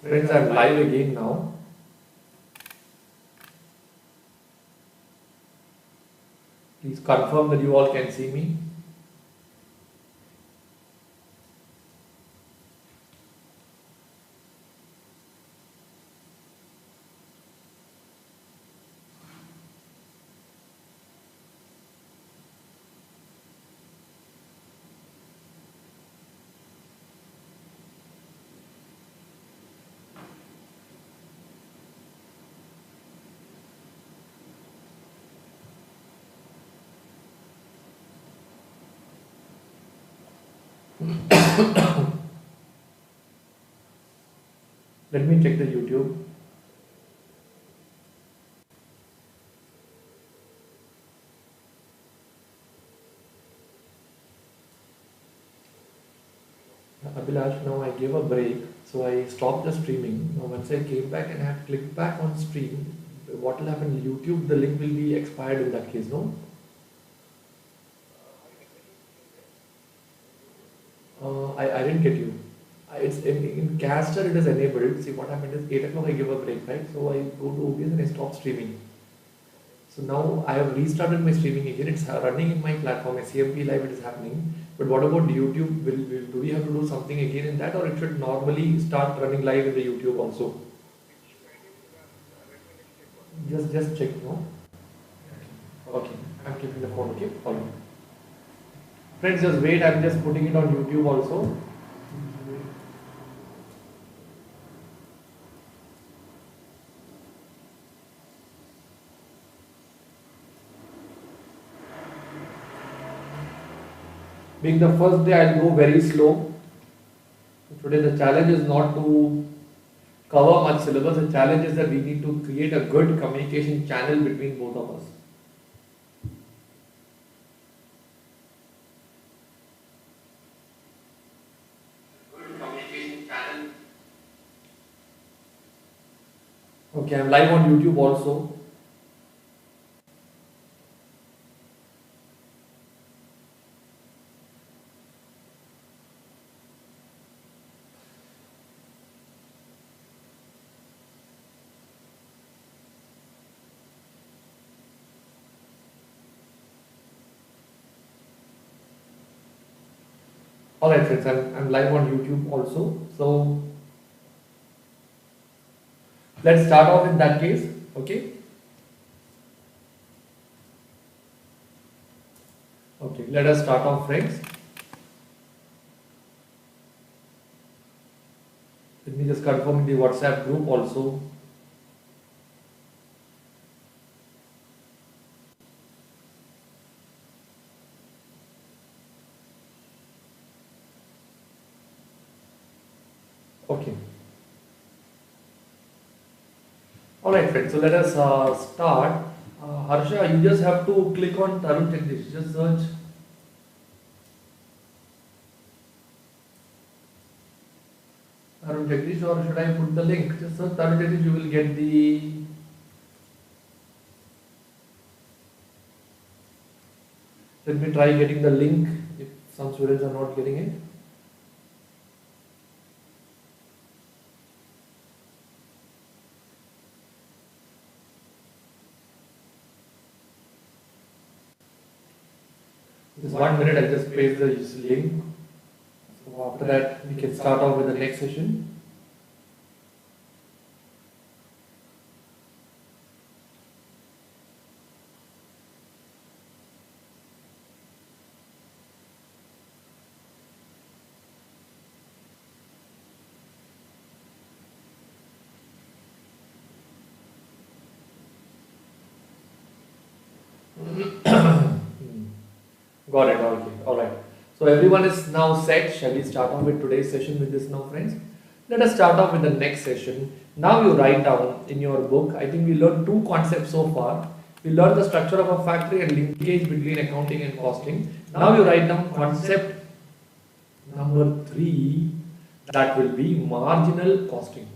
Friends, I'm live again now. Please confirm that you all can see me. Let me check the YouTube. Abhilash, now I gave a break, so I stopped the streaming. Now once I came back and I have clicked back on stream, what will happen? YouTube, the link will be expired in that case, no? I didn't get you. It's in Caster it is enabled. See what happened is 8 o'clock I give a break, right? So I go to OBS and I stop streaming. So now I have restarted my streaming again. It's running in my platform, CMP Live. It is happening. But what about YouTube? Do we have to do something again in that, or it should normally start running live in the YouTube also? Just check, no? Okay, I'm keeping the phone. Okay, all right. Friends, just wait. I'm just putting it on YouTube also. Being the first day, I'll go very slow. Today, the challenge is not to cover much syllabus. The challenge is that we need to create a good communication channel between both of us. Good communication channel. Okay, I'm live on YouTube also. Alright friends, I'm live on YouTube also. So let's start off in that case. Okay. Okay, let us start off friends. Let me just confirm in the WhatsApp group also. Okay. Alright friends, so let us start. Harsha, you just have to click on Tarun Jagdish. Just search Tarun Jagdish, or should I put the link? Just search Tarun Jagdish, you will get the. Let me try getting the link if some students are not getting it. Just 1 minute, I'll just paste the link. So after that, we can start off with the next session. Got it, okay, alright. So everyone is now set. Shall we start off with today's session with this now friends? Let us start off with the next session. Now you write down in your book, I think we learned two concepts so far. We learned the structure of a factory and linkage between accounting and costing. Now you write down concept number 3, that will be marginal costing.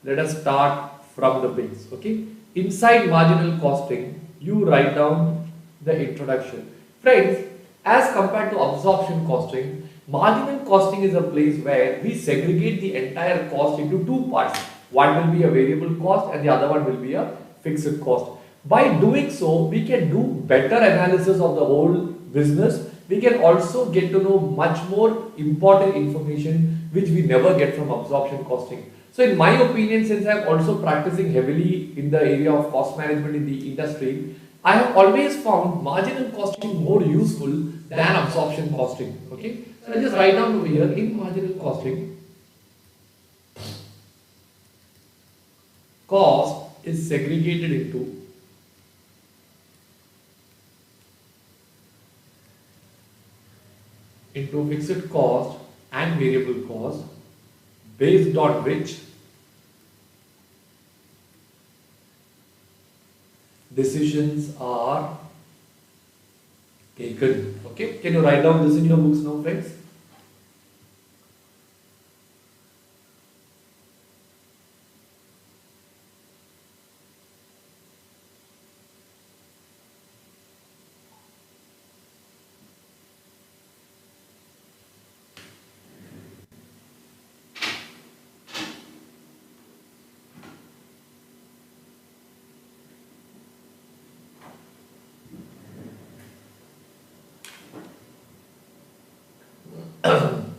Let us start from the base, okay? Inside marginal costing, you write down the introduction. Friends, as compared to absorption costing, Marginal costing is a place where we segregate the entire cost into two parts. One will be a variable cost and the other one will be a fixed cost. By doing so, we can do better analysis of the whole business. We can also get to know much more important information which we never get from absorption costing. So in my opinion, since I am also practicing heavily in the area of cost management in the industry, I have always found marginal costing more useful than absorption costing. Okay, so I just write down over here in marginal costing, cost is segregated into fixed cost and variable cost, based on which decisions are taken. Okay, can you write down this in your books now, friends?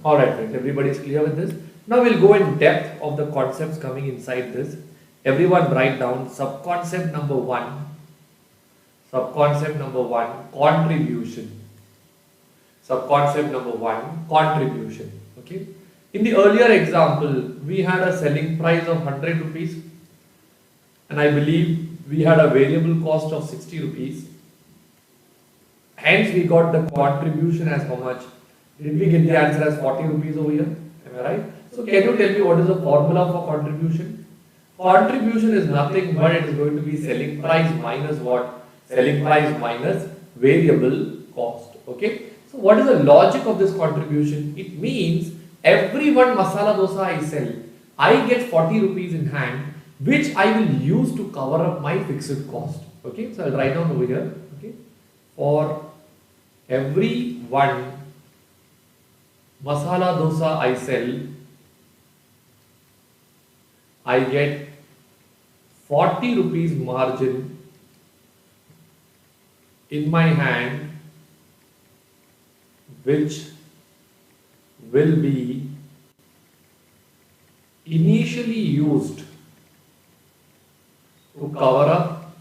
All right, friends, everybody is clear with this. Now we'll go in depth of the concepts coming inside this. Everyone write down subconcept number one. Subconcept number one, contribution. Subconcept number one, contribution. Okay. In the earlier example, we had a selling price of 100 rupees, and I believe we had a variable cost of 60 rupees. Hence, we got the contribution as how much? Did we get the answer as 40 rupees over here? Am I right? So can you tell me what is the formula for contribution? Contribution is nothing but it is going to be selling price minus what? Selling price minus variable cost. Okay. So what is the logic of this contribution? It means every one masala dosa I sell, I get 40 rupees in hand, which I will use to cover up my fixed cost. Okay. So I'll write down over here. Okay. For every one masala dosa I sell, I get 40 rupees margin in my hand, which will be initially used to cover up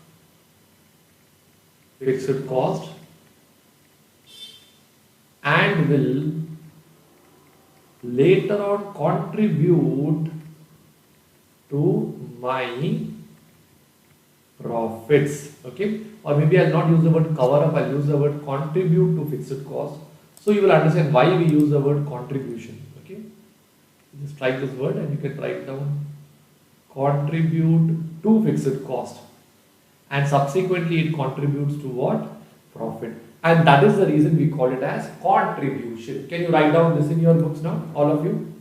fixed cost and will later on contribute to my profits. Okay, or maybe I'll not use the word cover up, I'll use the word contribute to fixed cost. So you will understand why we use the word contribution. Okay, just write this word and you can write down contribute to fixed cost, and subsequently it contributes to what? Profit. And that is the reason we call it as contribution. Can you write down this in your books now, all of you?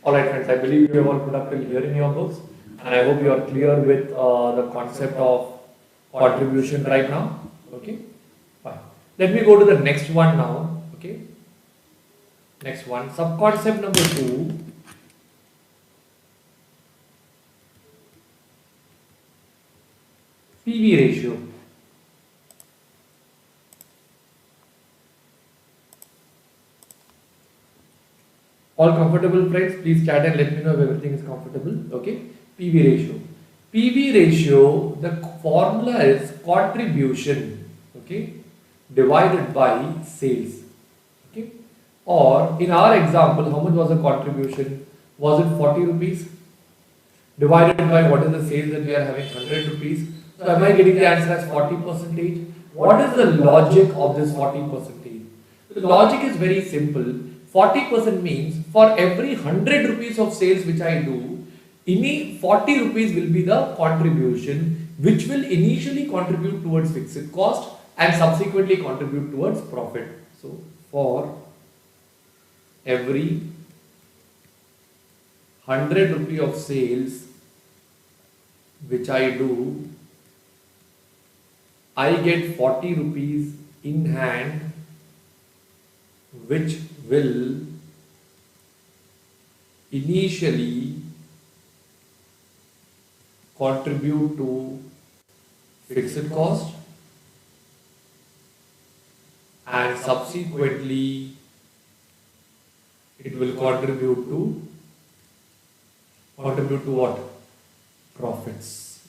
Alright friends, I believe you have all put up till here in your books, and I hope you are clear with the concept of contribution right now. Okay, fine. Let me go to the next one now. Okay, next one, sub-concept number 2, PV ratio. All comfortable friends, please chat and let me know if everything is comfortable. Okay, PV ratio. PV ratio, the formula is contribution, okay, divided by sales. Okay, or in our example, how much was the contribution? Was it 40 rupees? Divided by what is the sales that we are having, 100 rupees. So am I getting the answer as 40 percentage? What is the logic of this 40 percentage? The logic is very simple. 40% means for every 100 rupees of sales which I do, 40 rupees will be the contribution which will initially contribute towards fixed cost and subsequently contribute towards profit. So for every 100 rupee of sales which I do, I get 40 rupees in hand, which will initially contribute to fixed cost and subsequently it will contribute to what? Profits.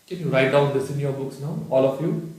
Can you write down this in your books now, all of you?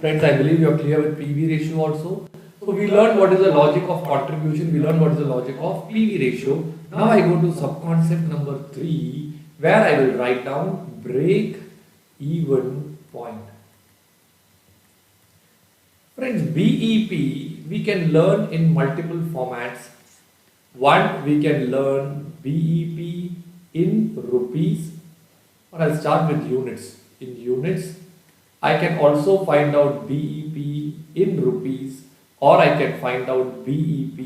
Friends, I believe you are clear with PV ratio also. So we learned what is the logic of contribution, we learned what is the logic of PV ratio. Now I go to sub-concept number 3, where I will write down break even point. Friends, BEP we can learn in multiple formats. One, we can learn BEP in rupees, or I'll start with units. In units, I can also find out BEP in rupees, or I can find out BEP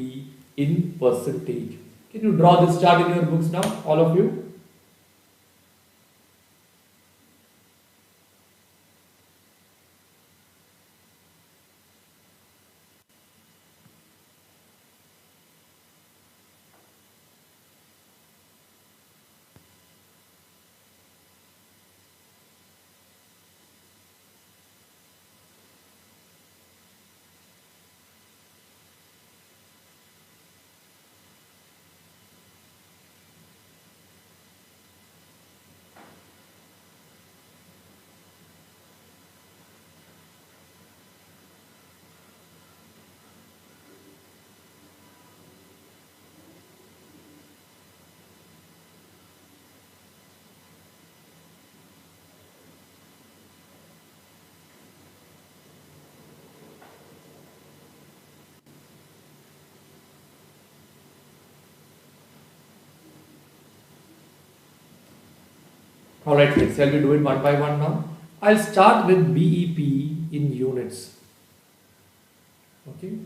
in percentage. Can you draw this chart in your books now, all of you? Alright friends, shall we do it one by one now? I'll start with BEP in units. Okay.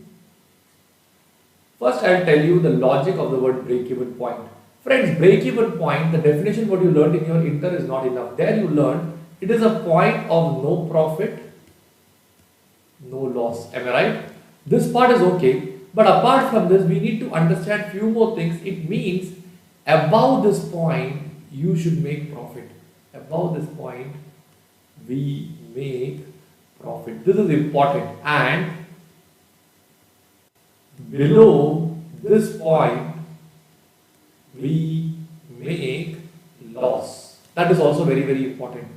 First, I'll tell you the logic of the word break-even point. Friends, break-even point, the definition what you learned in your inter is not enough. There you learned it is a point of no profit, no loss. Am I right? This part is okay. But apart from this, we need to understand few more things. It means above this point, you should make profit. Above this point, we make profit. This is important. And below this point, we make loss. That is also very, very important.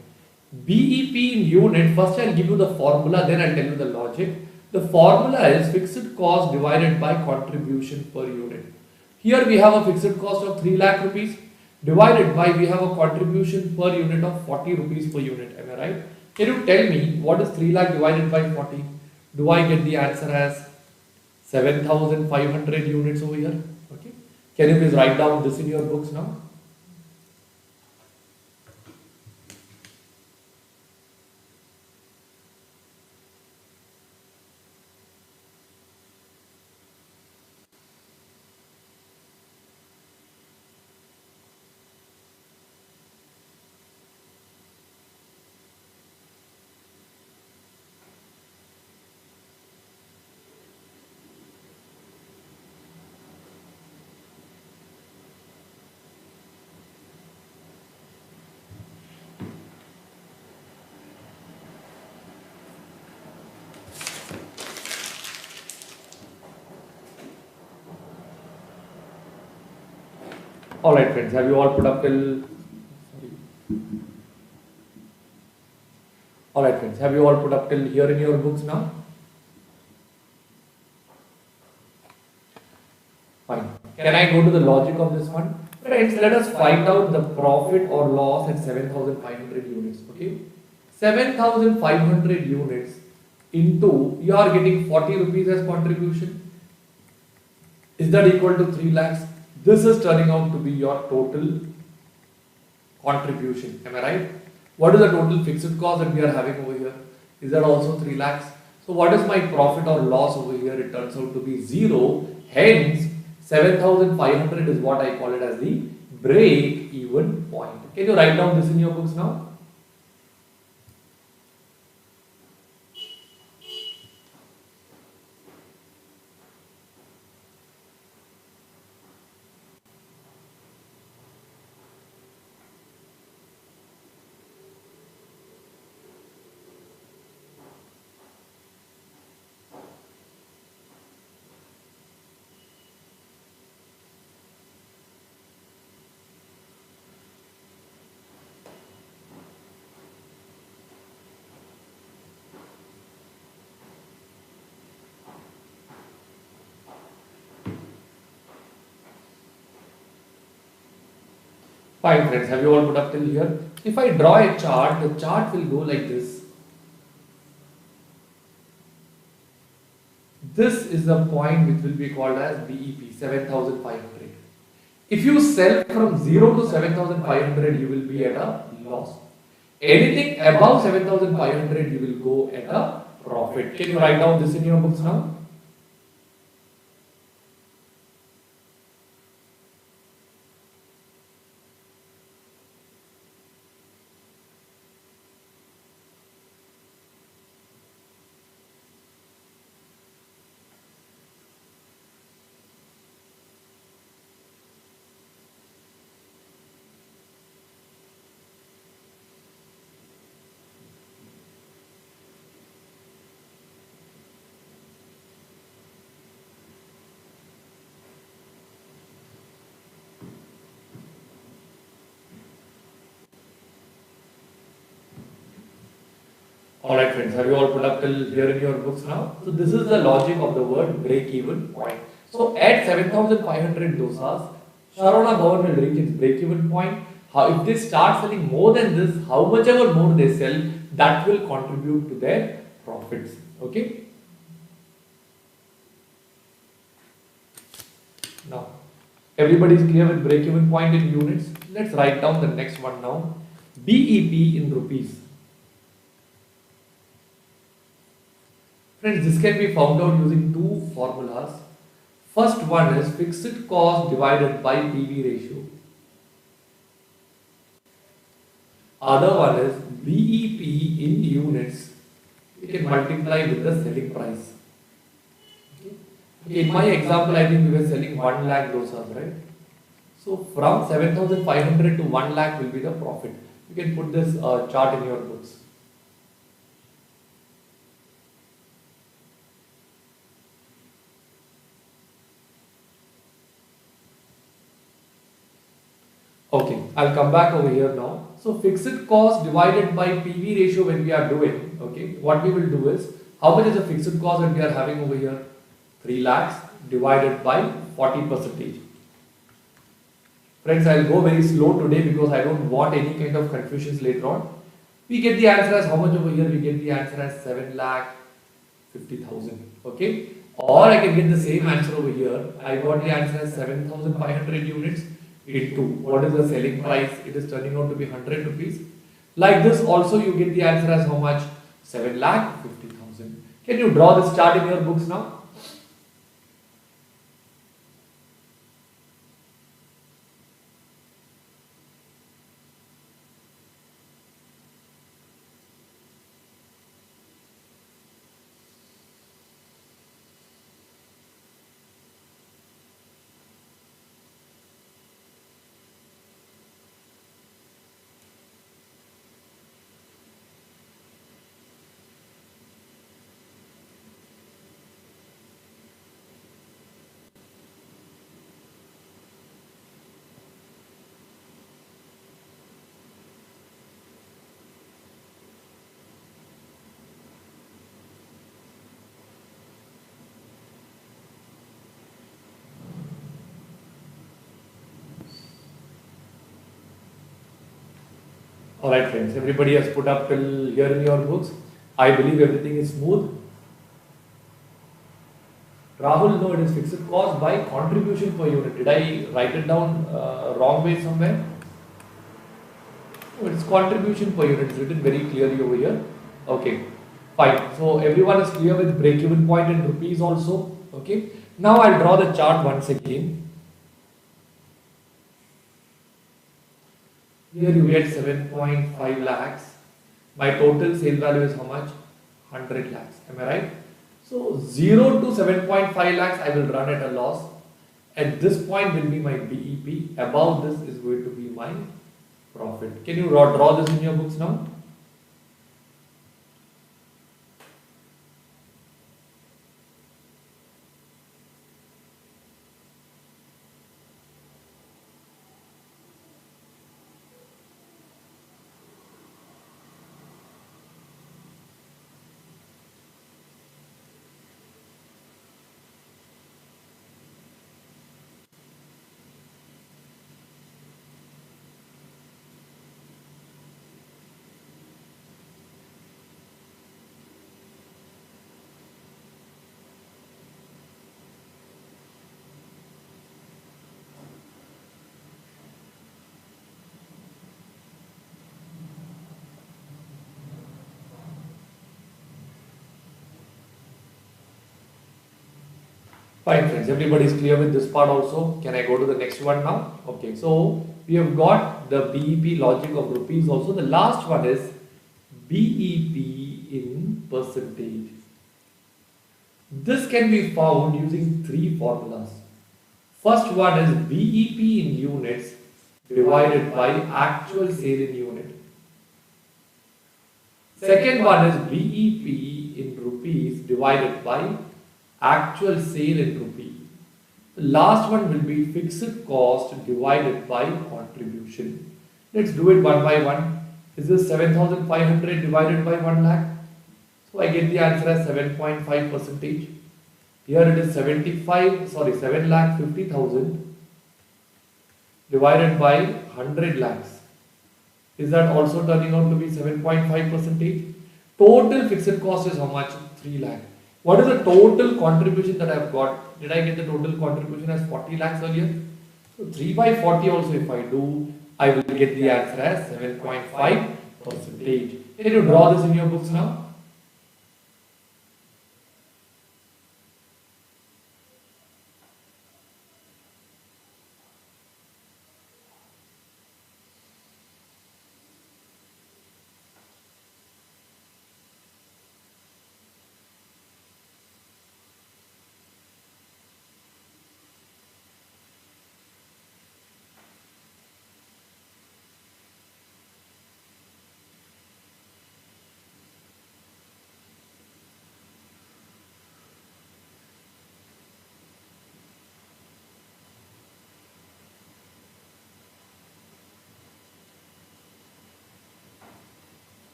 BEP in unit, first I'll give you the formula, then I'll tell you the logic. The formula is fixed cost divided by contribution per unit. Here we have a fixed cost of 3 lakh rupees divided by we have a contribution per unit of 40 rupees per unit. Am I right? Can you tell me what is 3 lakh divided by 40? Do I get the answer as 7,500 units over here? Okay. Can you please write down this in your books now? Alright friends, have you all put up till... Alright friends, have you all put up till here in your books now? Fine. Can I go to the logic of this one? Friends, let us find out the profit or loss at 7,500 units. Okay? 7,500 units into, you are getting 40 rupees as contribution. Is that equal to 3 lakhs? This is turning out to be your total contribution. Am I right? What is the total fixed cost that we are having over here? Is that also 3 lakhs? So what is my profit or loss over here? It turns out to be 0. Hence, 7,500 is what I call it as the break even point. Can you write down this in your books now? Fine friends, have you all put up till here? If I draw a chart, the chart will go like this. This is the point which will be called as BEP, 7,500. If you sell from 0 to 7,500, you will be at a loss. Anything above 7,500, you will go at a profit. Can you write down this in your books now? Alright friends, have you all put up till here in your books now? So this is the logic of the word break-even point. So at 7,500 dosas, Sharona Bhavan will reach its break-even point. If they start selling more than this, how much ever more they sell, that will contribute to their profits. Okay? Now, everybody is clear with break-even point in units. Let's write down the next one now. BEP in rupees. Friends, this can be found out using two formulas. First one is fixed cost divided by PV ratio. Other one is BEP in units. We can multiply with the selling price. Okay. In my example, I think we were selling 1 lakh dosas, right? So from 7,500 to 1 lakh will be the profit. You can put this chart in your books. Okay, I'll come back over here now. So fixed cost divided by PV ratio when we are doing, okay, what we will do is, how much is the fixed cost that we are having over here? 3 lakhs divided by 40%. Friends, I'll go very slow today because I don't want any kind of confusions later on. We get the answer as how much over here? We get the answer as 7 lakh 50,000. Okay, or I can get the same answer over here. I got the answer as 7,500 units into what is the selling price. It is turning out to be 100 rupees. Like this also you get the answer as how much? 7 lakh 50,000. Can you draw this chart in your books now? Alright friends, everybody has put up till here in your books. I believe everything is smooth. Rahul, no, it is fixed cost by contribution per unit. Did I write it down wrong way somewhere? No, it is contribution per unit. It's written very clearly over here. Okay, fine. So everyone is clear with break-even point in rupees also. Okay. Now I'll draw the chart once again. Here you get 7.5 lakhs. My total sale value is how much? 100 lakhs. Am I right? So 0 to 7.5 lakhs I will run at a loss. At this point will be my BEP. Above this is going to be my profit. Can you draw this in your books now? Fine friends, everybody is clear with this part also. Can I go to the next one now? Okay, so we have got the BEP logic of rupees also. The last one is BEP in percentage. This can be found using three formulas. First one is BEP in units divided by actual sale in unit. Second one is BEP in rupees divided by actual sale in rupee. The last one will be fixed cost divided by contribution. Let's do it one by one. Is this 7,500 divided by 1 lakh? So I get the answer as 7.5%. Here it is 7 lakh 50,000 divided by 100 lakhs. Is that also turning out to be 7.5%? Total fixed cost is how much? 3 lakh. What is the total contribution that I have got? Did I get the total contribution as 40 lakhs earlier? So 3 by 40 also if I do, I will get the answer as 7.5%. Can you draw this in your books now?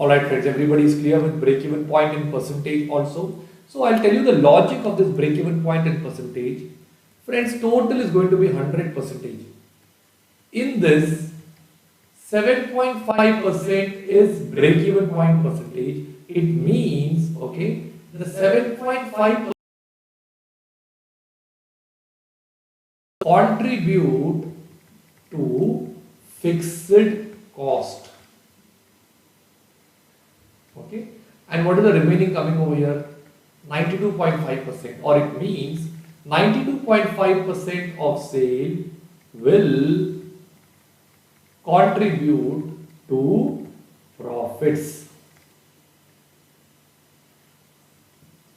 Alright friends, everybody is clear with break-even point in percentage also. So I'll tell you the logic of this break-even point in percentage. Friends, total is going to be 100 percentage. In this, 7.5% is break-even point percentage. It means, okay, the 7.5% contribute to fixed cost. Okay, and what is the remaining coming over here? 92.5%, or it means 92.5% of sale will contribute to profits.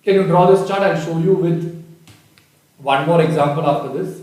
Can you draw this chart? I'll show you with one more example after this.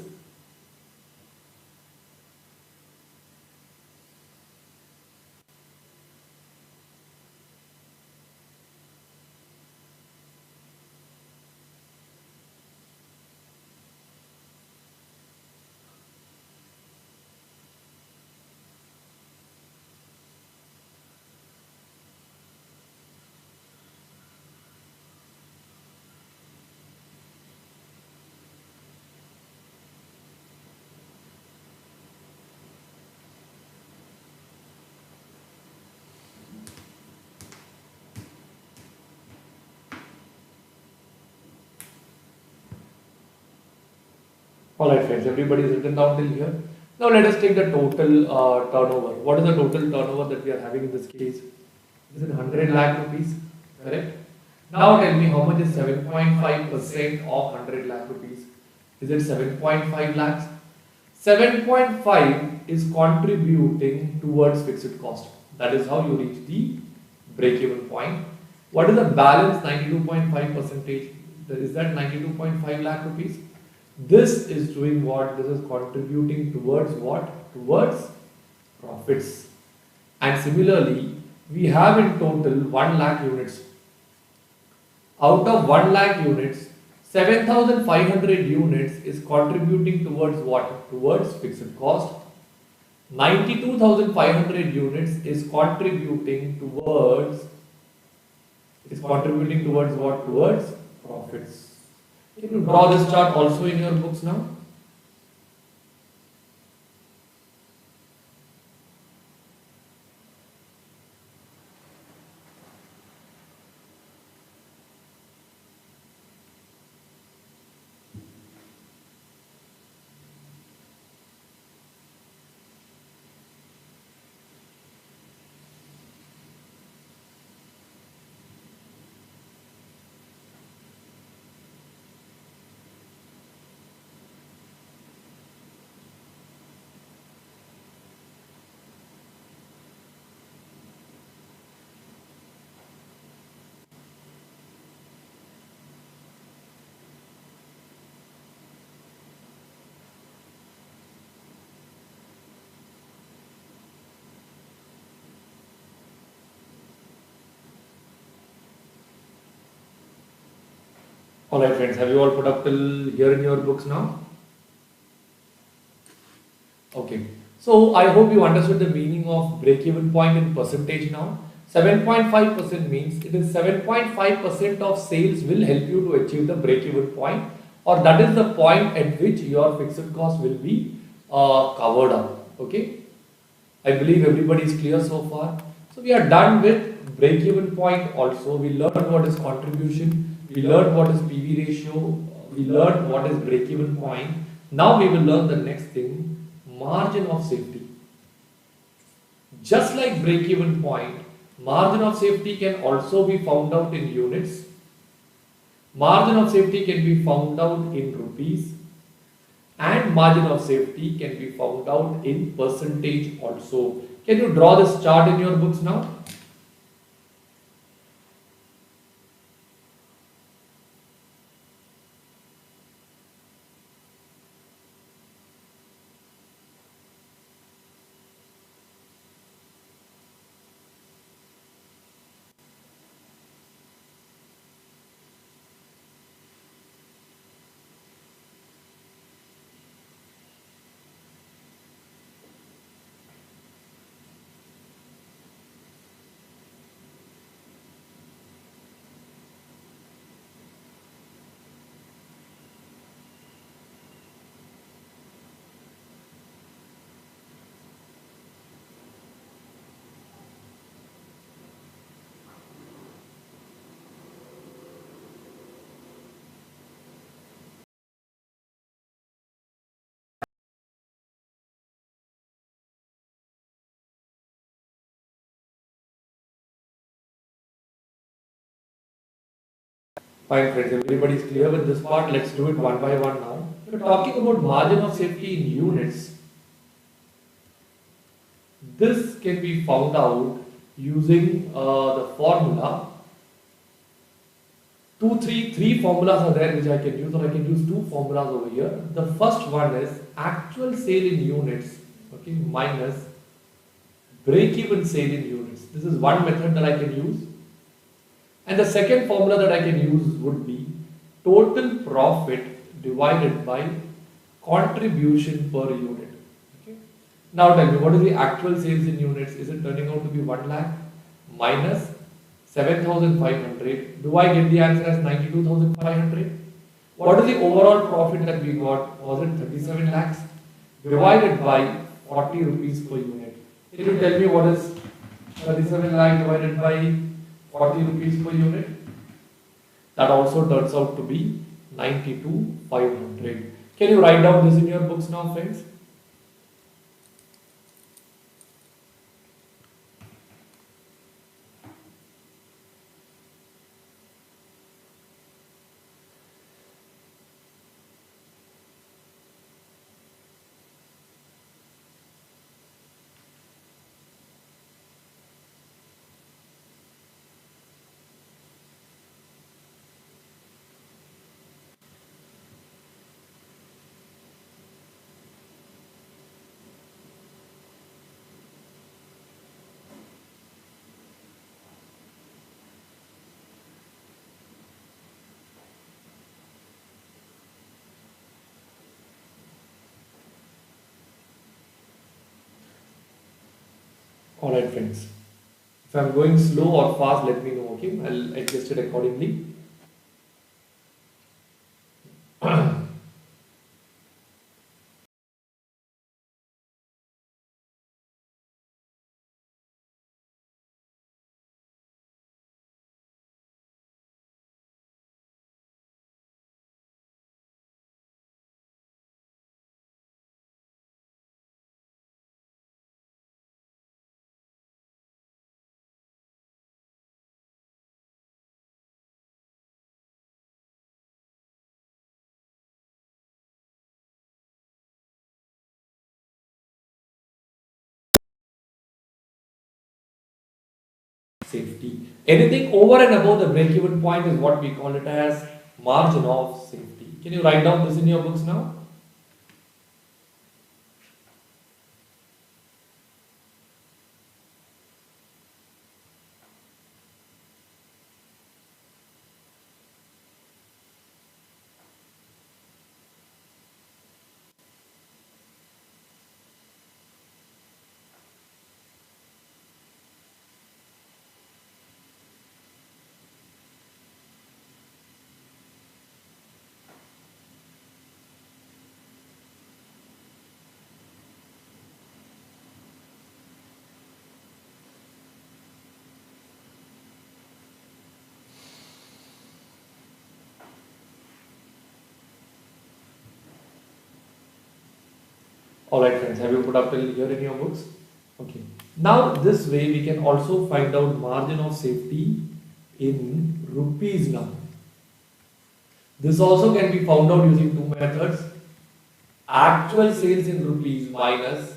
Alright friends, everybody is written down till here. Now let us take the total turnover. What is the total turnover that we are having in this case? Is it 100 lakh rupees? Correct? Now tell me how much is 7.5% of 100 lakh rupees? Is it 7.5 lakhs? 7.5 is contributing towards fixed cost. That is how you reach the break-even point. What is the balance 92.5 percentage? Is that 92.5 lakh rupees? This is doing what? This is contributing towards what? Towards profits. And similarly, we have in total 1 lakh units. Out of 1 lakh units, 7,500 units is contributing towards what? Towards fixed cost. 92,500 units is contributing towards what? Towards profits. Can you draw this chart also in your books now? Alright friends, have you all put up till here in your books now? Okay, so I hope you understood the meaning of break-even point in percentage now. 7.5% means it is 7.5% of sales will help you to achieve the break-even point, or that is the point at which your fixed cost will be covered up. Okay, I believe everybody is clear so far. So we are done with break-even point also. We learned what is contribution, we learned what is PV ratio, we learned what is break-even point. Now we will learn the next thing, margin of safety. Just like break-even point, margin of safety can also be found out in units. Margin of safety can be found out in rupees, and margin of safety can be found out in percentage also. Can you draw this chart in your books now? Fine, friends. Everybody is clear with this part. Let's do it one by one now. We're talking about margin of safety in units. This can be found out using the formula. Three formulas are there which I can use, or I can use two formulas over here. The first one is actual sale in units, okay, minus break-even sale in units. This is one method that I can use. And the second formula that I can use would be total profit divided by contribution per unit. Okay. Now tell me, what is the actual sales in units? Is it turning out to be 1 lakh minus 7,500? Do I get the answer as 92,500? What is the overall profit that we got? Was it 37 lakhs divided by 40 rupees per unit? Can you tell me what is 37 lakh divided by 40 rupees per unit? That also turns out to be 92,500. Can you write down this in your books now, friends? Alright, friends. If I'm going slow or fast, let me know, okay? I'll adjust it accordingly. Safety. Anything over and above the break-even point is what we call it as margin of safety. Can you write down this in your books now? Alright, friends, have you put up till here in your books? Okay. Now, this way we can also find out margin of safety in rupees now. This also can be found out using two methods. Actual sales in rupees minus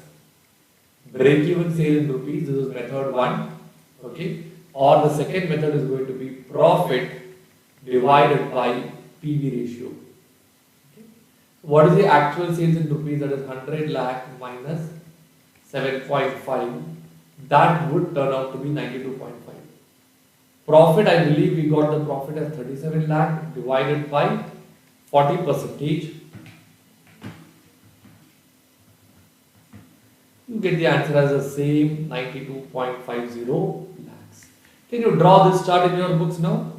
break-even sale in rupees. This is method 1. Okay. Or the second method is going to be profit divided by PV ratio. Okay. What is the actual sales in rupees? That is 100 lakh minus 7.5. That would turn out to be 92.5. Profit, I believe we got the profit as 37 lakh divided by 40 percentage. You get the answer as the same 92.50 lakhs. Can you draw this chart in your books now?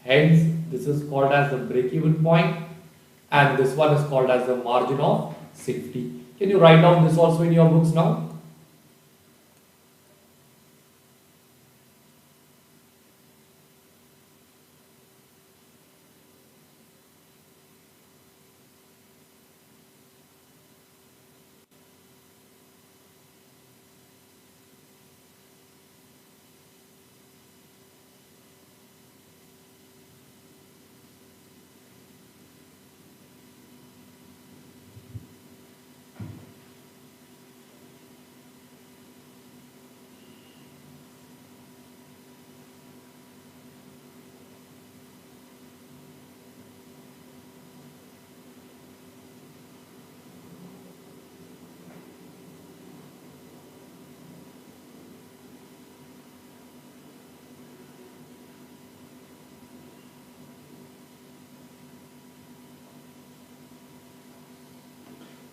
Hence, this is called as the break-even point, and this one is called as the margin of safety. Can you write down this also in your books now?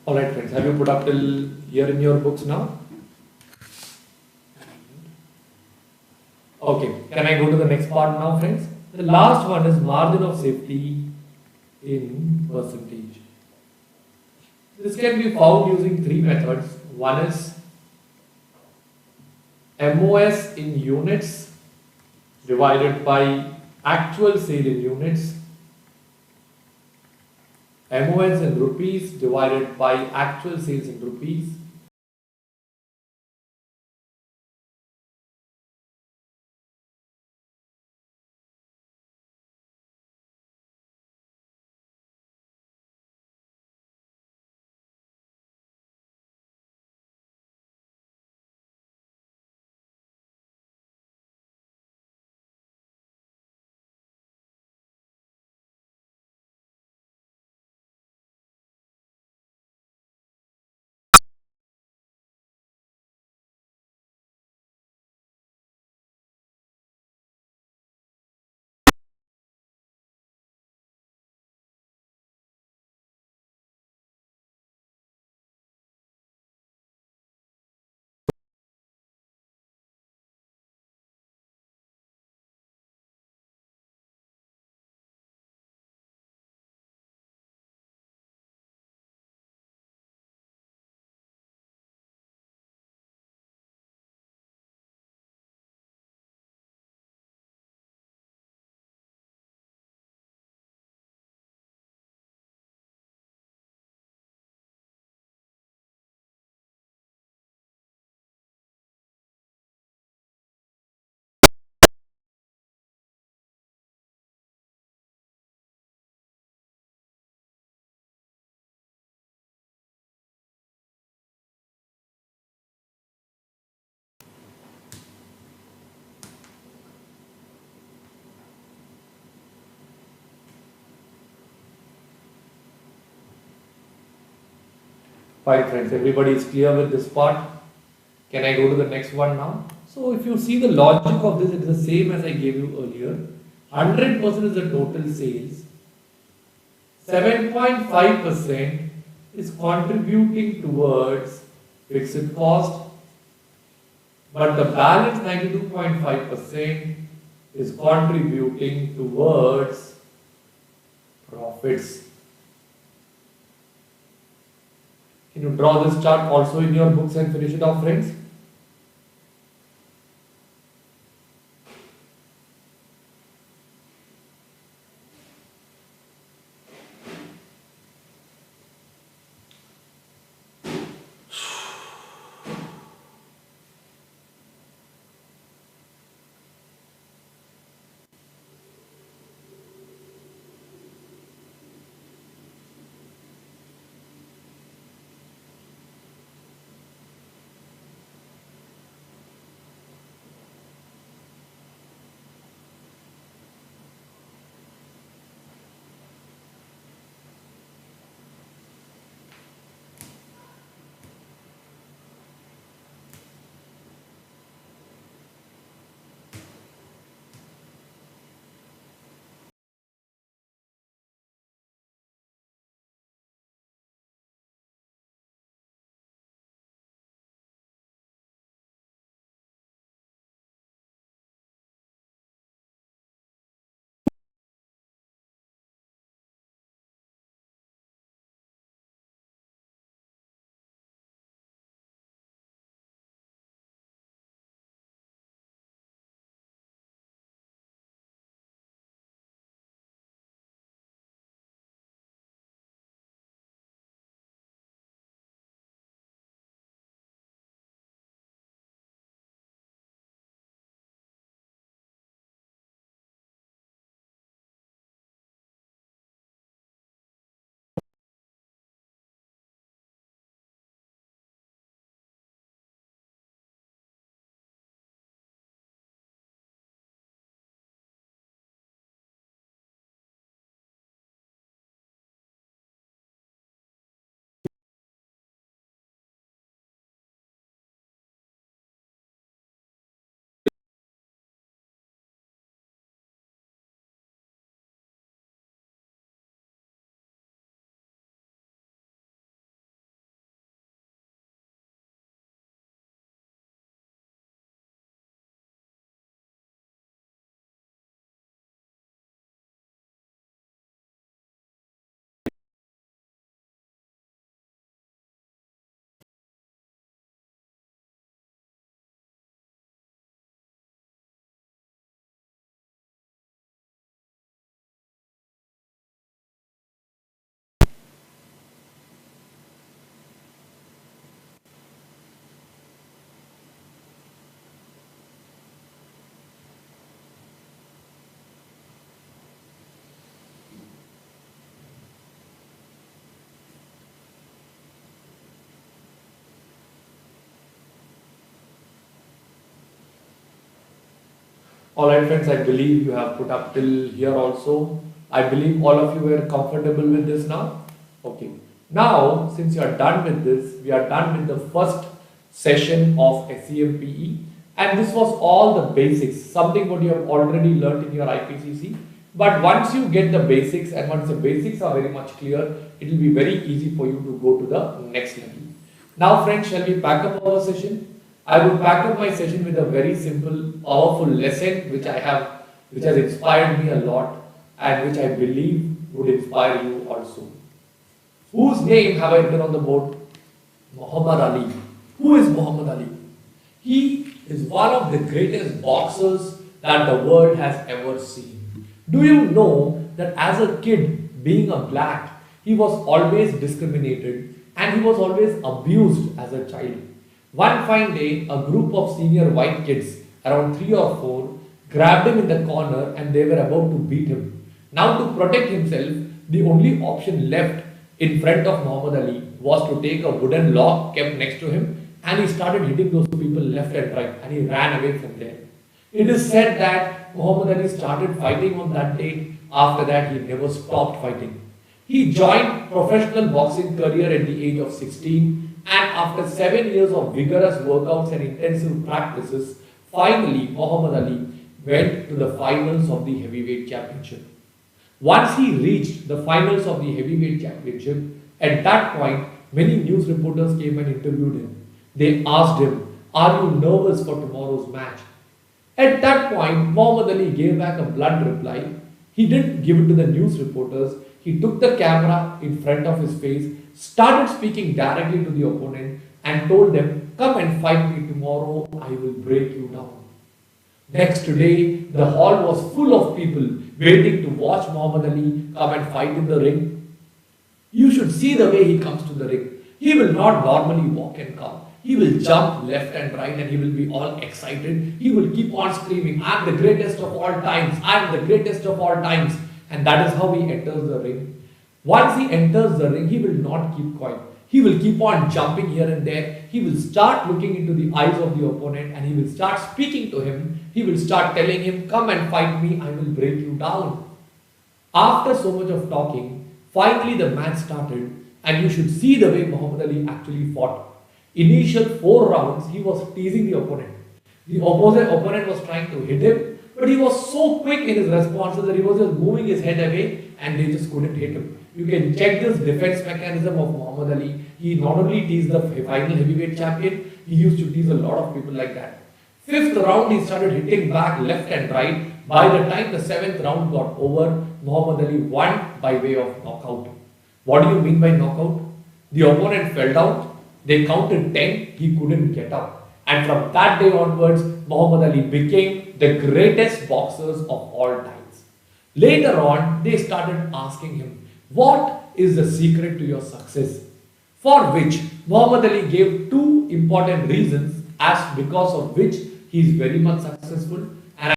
Alright friends, have you put up till here in your books now? Okay, can I go to the next part now friends? The last one is margin of safety in percentage. This can be found using three methods. One is MOS in units divided by actual sale in units. MOS in rupees divided by actual sales in rupees. Fine friends, everybody is clear with this part. Can I go to the next one now? So if you see the logic of this, it is the same as I gave you earlier. 100% is the total sales. 7.5% is contributing towards fixed cost, but the balance 92.5% is contributing towards profits. Can you draw this chart also in your books and finish it off, friends? Alright friends, I believe you have put up till here also. I believe all of you were comfortable with this now. Okay. Now, since you are done with this, we are done with the first session of SEMPE, and this was all the basics, something what you have already learnt in your IPCC. But once you get the basics and once the basics are very much clear, it will be very easy for you to go to the next level. Now friends, shall we pack up our session? I will pack up my session with a very simple, powerful lesson which has inspired me a lot and which I believe would inspire you also. Whose name have I written on the board? Muhammad Ali. Who is Muhammad Ali? He is one of the greatest boxers that the world has ever seen. Do you know that as a kid, being a black, he was always discriminated and he was always abused as a child. One fine day, a group of senior white kids, around 3 or 4, grabbed him in the corner and they were about to beat him. Now, to protect himself, the only option left in front of Muhammad Ali was to take a wooden log kept next to him and he started hitting those people left and right and he ran away from there. It is said that Muhammad Ali started fighting on that day. After that, he never stopped fighting. He joined professional boxing career at the age of 16 and after 7 years of vigorous workouts and intensive practices, finally Muhammad Ali went to the finals of the heavyweight championship. Once he reached the finals of the heavyweight championship, at that point, many news reporters came and interviewed him. They asked him, "Are you nervous for tomorrow's match?" At that point, Muhammad Ali gave back a blunt reply. He didn't give it to the news reporters. He took the camera in front of his face, started speaking directly to the opponent and told them, "Come and fight me tomorrow, I will break you down." Next day, the hall was full of people waiting to watch Muhammad Ali come and fight in the ring. You should see the way he comes to the ring. He will not normally walk and come. He will jump left and right and he will be all excited. He will keep on screaming, "I am the greatest of all times. I am the greatest of all times." And that is how he enters the ring. Once he enters the ring, he will not keep quiet. He will keep on jumping here and there. He will start looking into the eyes of the opponent and he will start speaking to him. He will start telling him, "Come and fight me, I will break you down." After so much of talking, finally the match started and you should see the way Muhammad Ali actually fought. Initial 4 rounds, he was teasing the opponent. The opposite opponent was trying to hit him, but he was so quick in his responses that he was just moving his head away and they just couldn't hit him. You can check this defense mechanism of Muhammad Ali. He not only teased the final heavyweight champion, he used to tease a lot of people like that. 5th round, he started hitting back left and right. By the time the 7th round got over, Muhammad Ali won by way of knockout. What do you mean by knockout? The opponent fell down. They counted 10. He couldn't get up. And from that day onwards, Muhammad Ali became the greatest boxers of all times. Later on, they started asking him, "What is the secret to your success?" For which Muhammad Ali gave 2 important reasons as because of which he is very much successful. And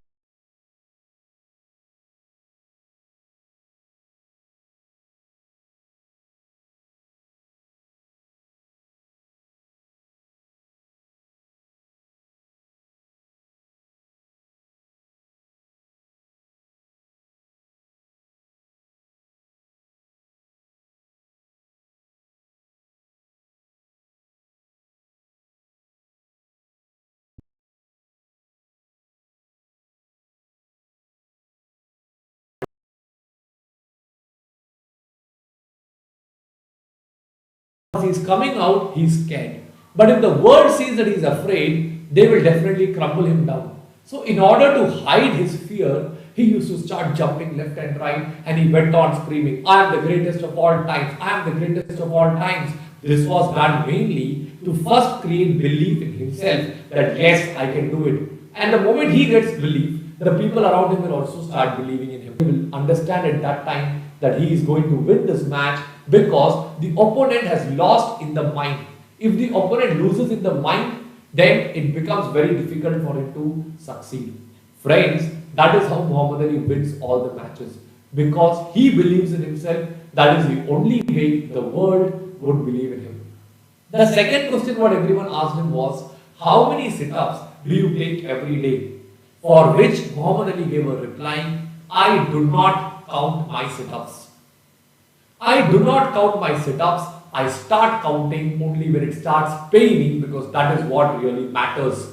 he's coming out, he's scared. But if the world sees that he's afraid, they will definitely crumble him down. So in order to hide his fear, he used to start jumping left and right and he went on screaming, "I am the greatest of all times. I am the greatest of all times." This was done mainly to first create belief in himself that yes, I can do it. And the moment he gets belief, the people around him will also start believing in him. He will understand at that time that he is going to win this match because the opponent has lost in the mind. If the opponent loses in the mind, then it becomes very difficult for him to succeed. Friends, that is how Muhammad Ali wins all the matches. Because he believes in himself, that is the only way the world would believe in him. The second question what everyone asked him was, how many sit-ups do you take every day? For which Muhammad Ali gave a reply, I do not count my sit-ups. I do not count my sit-ups. I start counting only when it starts paining, because that is what really matters.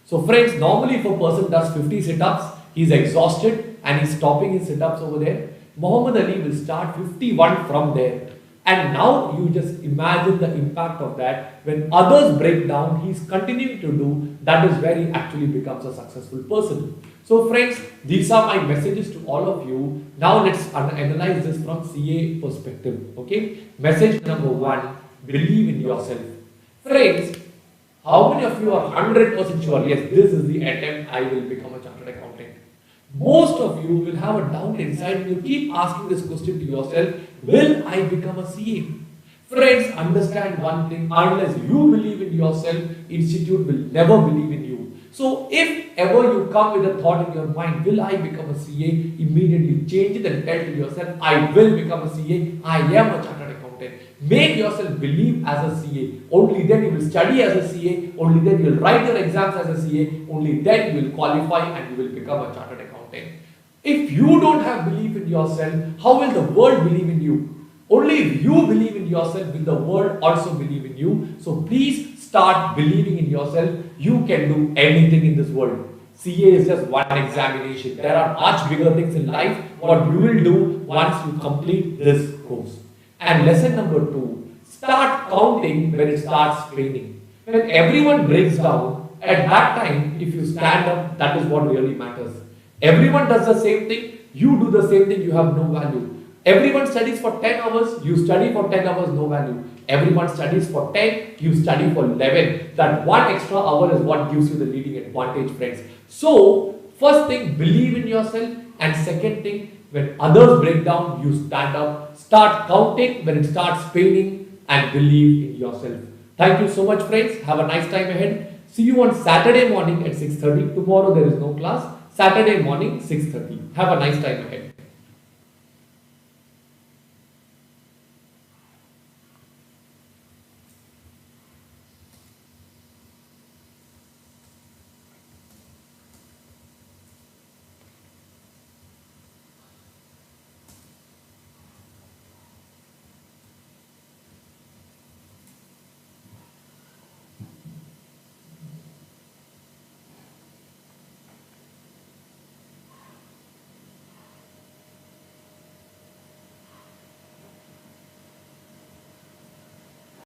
So friends, normally if a person does 50 sit-ups, he's exhausted and he's stopping his sit-ups over there. Muhammad Ali will start 51 from there. And now you just imagine the impact of that. When others break down, he's continuing to do. That is where he actually becomes a successful person. So friends, these are my messages to all of you. Now let's analyze this from CA perspective. Okay. Message number 1, believe in yourself. Friends, how many of you are 100% sure, yes, this is the attempt, I will become a chartered accountant? Most of you will have a doubt inside and you keep asking this question to yourself, will I become a CA? Friends, understand one thing, unless you believe in yourself, institute will never believe in you. So if ever you come with a thought in your mind, will I become a CA? Immediately change it and tell to yourself, I will become a CA, I am a chartered accountant. Make yourself believe as a CA. Only then you will study as a CA, only then you will write your exams as a CA, only then you will qualify and you will become a chartered accountant. If you don't have belief in yourself, how will the world believe in you? Only if you believe in yourself will the world also believe in you. So please start believing in yourself. You can do anything in this world. CA is just one examination. There are much bigger things in life what you will do once you complete this course. And lesson number 2, start counting when it starts paining. When everyone breaks down, at that time, if you stand up, that is what really matters. Everyone does the same thing, you do the same thing, you have no value. Everyone studies for 10 hours, you study for 10 hours, no value. Everyone studies for 10, you study for 11. That one extra hour is what gives you the leading advantage, friends. So, first thing, believe in yourself. And second thing, when others break down, you stand up, start counting when it starts paining, and believe in yourself. Thank you so much, friends. Have a nice time ahead. See you on Saturday morning at 6:30. Tomorrow there is no class. Saturday morning, 6:30. Have a nice time ahead.